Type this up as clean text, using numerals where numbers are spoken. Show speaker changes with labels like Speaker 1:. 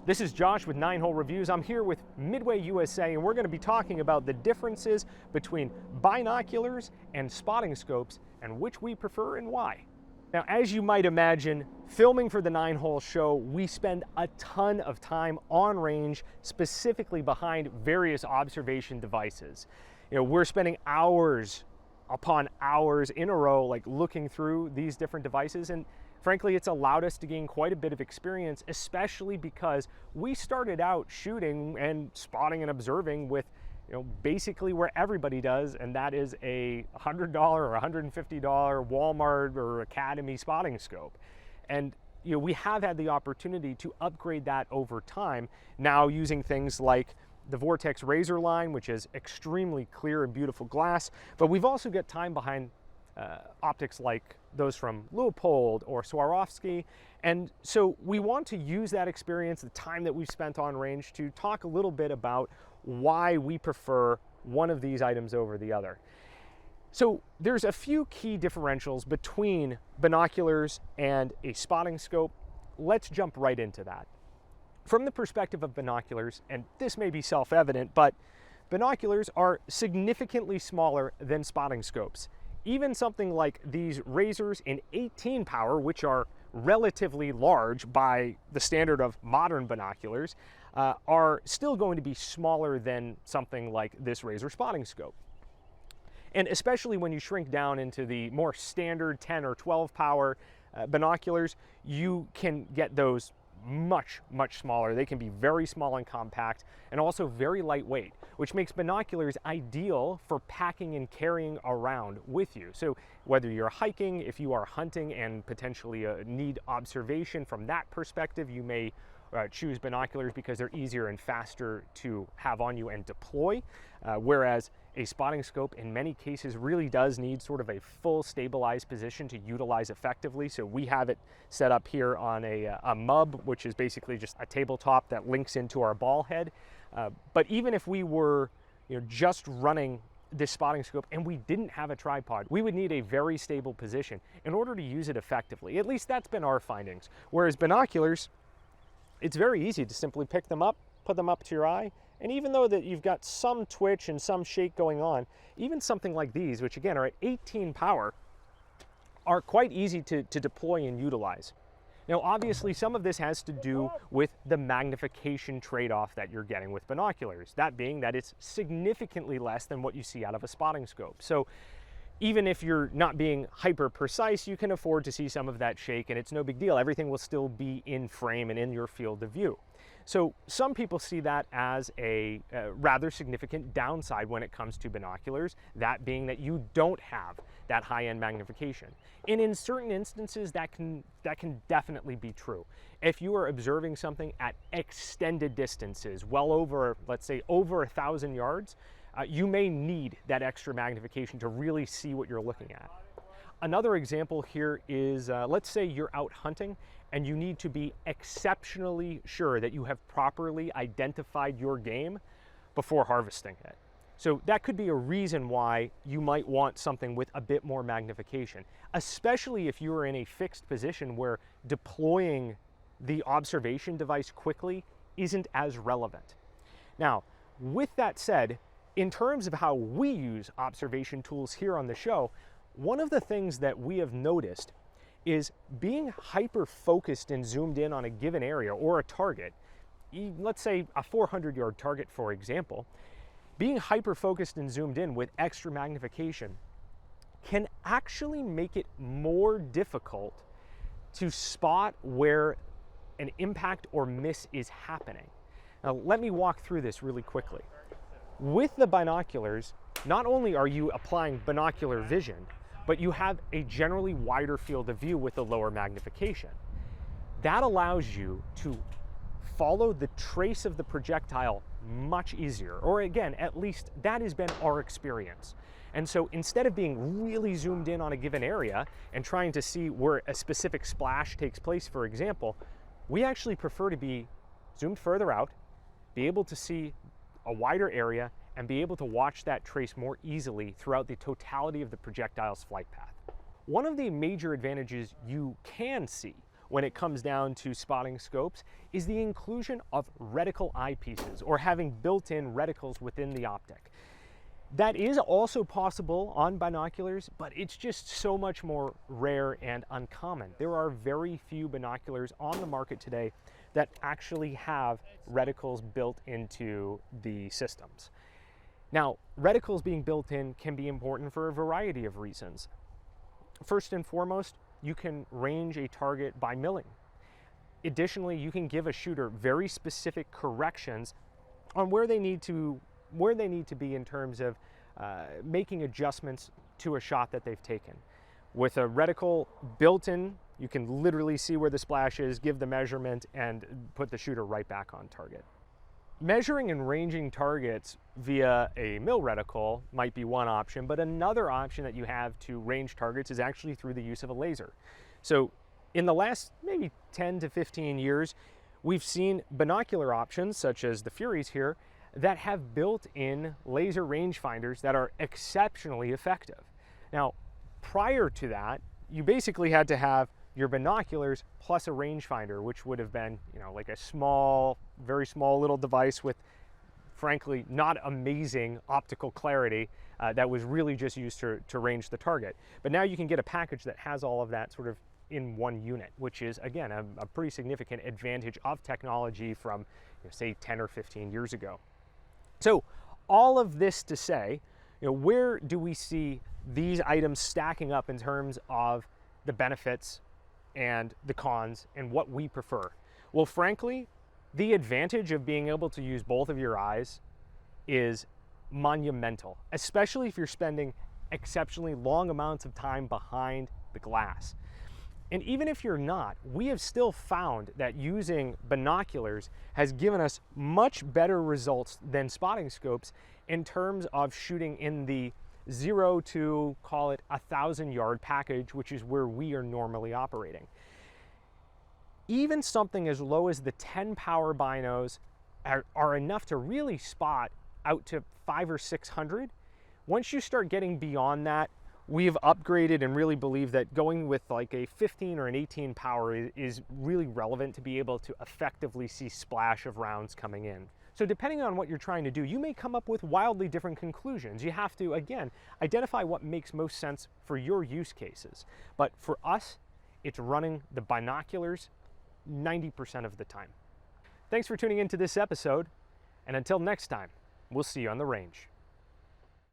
Speaker 1: This is Josh with 9-Hole Reviews. I'm here with Midway USA, and we're going to be talking about the differences between binoculars and spotting scopes and which we prefer and why. Now, as you might imagine, filming for the 9-Hole show, we spend a ton of time on range, specifically behind various observation devices. We're spending hours upon hours in a row, like looking through these different devices, and frankly, it's allowed us to gain quite a bit of experience, especially because we started out shooting and spotting and observing with, basically where everybody does, and that is a $100 or $150 Walmart or Academy spotting scope. And we have had the opportunity to upgrade that over time, now using things like the Vortex Razor line, which is extremely clear and beautiful glass, but we've also got time behind optics like those from Leupold or Swarovski. And so we want to use that experience, the time that we've spent on range, to talk a little bit about why we prefer one of these items over the other. So there's a few key differentials between binoculars and a spotting scope. Let's jump right into that. From the perspective of binoculars, and this may be self-evident, but binoculars are significantly smaller than spotting scopes. Even something like these razors in 18 power, which are relatively large by the standard of modern binoculars, are still going to be smaller than something like this razor spotting scope. And especially when you shrink down into the more standard 10 or 12 power binoculars, you can get those much smaller. They can be very small and compact, and also very lightweight, which makes binoculars ideal for packing and carrying around with you. So whether you're hiking, if you are hunting and potentially need observation from that perspective, you may choose binoculars because they're easier and faster to have on you and deploy, whereas a spotting scope in many cases really does need sort of a full stabilized position to utilize effectively. So we have it set up here on a MUB, which is basically just a tabletop that links into our ball head. But even if we were just running this spotting scope and we didn't have a tripod, we would need a very stable position in order to use it effectively. At least that's been our findings. Whereas binoculars, it's very easy to simply pick them up, put them up to your eye, and even though that you've got some twitch and some shake going on, even something like these, which again are at 18 power, are quite easy to deploy and utilize. Now, obviously, some of this has to do with the magnification trade-off that you're getting with binoculars, that being that it's significantly less than what you see out of a spotting scope. So even if you're not being hyper precise, you can afford to see some of that shake, and it's no big deal. Everything will still be in frame and in your field of view. So some people see that as a rather significant downside when it comes to binoculars, that being that you don't have that high-end magnification. And in certain instances, that can definitely be true. If you are observing something at extended distances, well over, let's say, over 1,000 yards, you may need that extra magnification to really see what you're looking at. Another example here is, let's say you're out hunting and you need to be exceptionally sure that you have properly identified your game before harvesting it. So that could be a reason why you might want something with a bit more magnification, especially if you are in a fixed position where deploying the observation device quickly isn't as relevant. Now, with that said, in terms of how we use observation tools here on the show, one of the things that we have noticed is being hyper-focused and zoomed in on a given area or a target, let's say a 400-yard target, for example, being hyper-focused and zoomed in with extra magnification can actually make it more difficult to spot where an impact or miss is happening. Now, let me walk through this really quickly. With the binoculars, not only are you applying binocular vision, but you have a generally wider field of view with a lower magnification. That allows you to follow the trace of the projectile much easier, or again, at least that has been our experience. And so instead of being really zoomed in on a given area and trying to see where a specific splash takes place, for example, we actually prefer to be zoomed further out, be able to see a wider area, and be able to watch that trace more easily throughout the totality of the projectile's flight path. One of the major advantages you can see when it comes down to spotting scopes is the inclusion of reticle eyepieces, or having built-in reticles within the optic. That is also possible on binoculars, but it's just so much more rare and uncommon. There are very few binoculars on the market today that actually have reticles built into the systems. Now, reticles being built in can be important for a variety of reasons. First and foremost, you can range a target by milling. Additionally, you can give a shooter very specific corrections on where they need to be in terms of making adjustments to a shot that they've taken. With a reticle built in, you can literally see where the splash is, give the measurement, and put the shooter right back on target. Measuring and ranging targets via a mill reticle might be one option, but another option that you have to range targets is actually through the use of a laser. So in the last maybe 10 to 15 years, we've seen binocular options such as the Furies here that have built-in laser rangefinders that are exceptionally effective. Now, prior to that, you basically had to have your binoculars plus a rangefinder, which would have been, like a small, very small little device with, frankly, not amazing optical clarity that was really just used to range the target. But now you can get a package that has all of that sort of in one unit, which is, again, a pretty significant advantage of technology from, say, 10 or 15 years ago. So all of this to say, where do we see these items stacking up in terms of the benefits and the cons and what we prefer? Well, frankly, the advantage of being able to use both of your eyes is monumental, especially if you're spending exceptionally long amounts of time behind the glass. And even if you're not, we have still found that using binoculars has given us much better results than spotting scopes in terms of shooting in the 0 to, call it, 1,000-yard package, which is where we are normally operating. Even something as low as the 10-power binos are enough to really spot out to 500 or 600. Once you start getting beyond that, we've upgraded and really believe that going with like a 15 or an 18 power is really relevant to be able to effectively see splash of rounds coming in. So depending on what you're trying to do, you may come up with wildly different conclusions. You have to, again, identify what makes most sense for your use cases. But for us, it's running the binoculars 90% of the time. Thanks for tuning into this episode, and until next time, we'll see you on the range.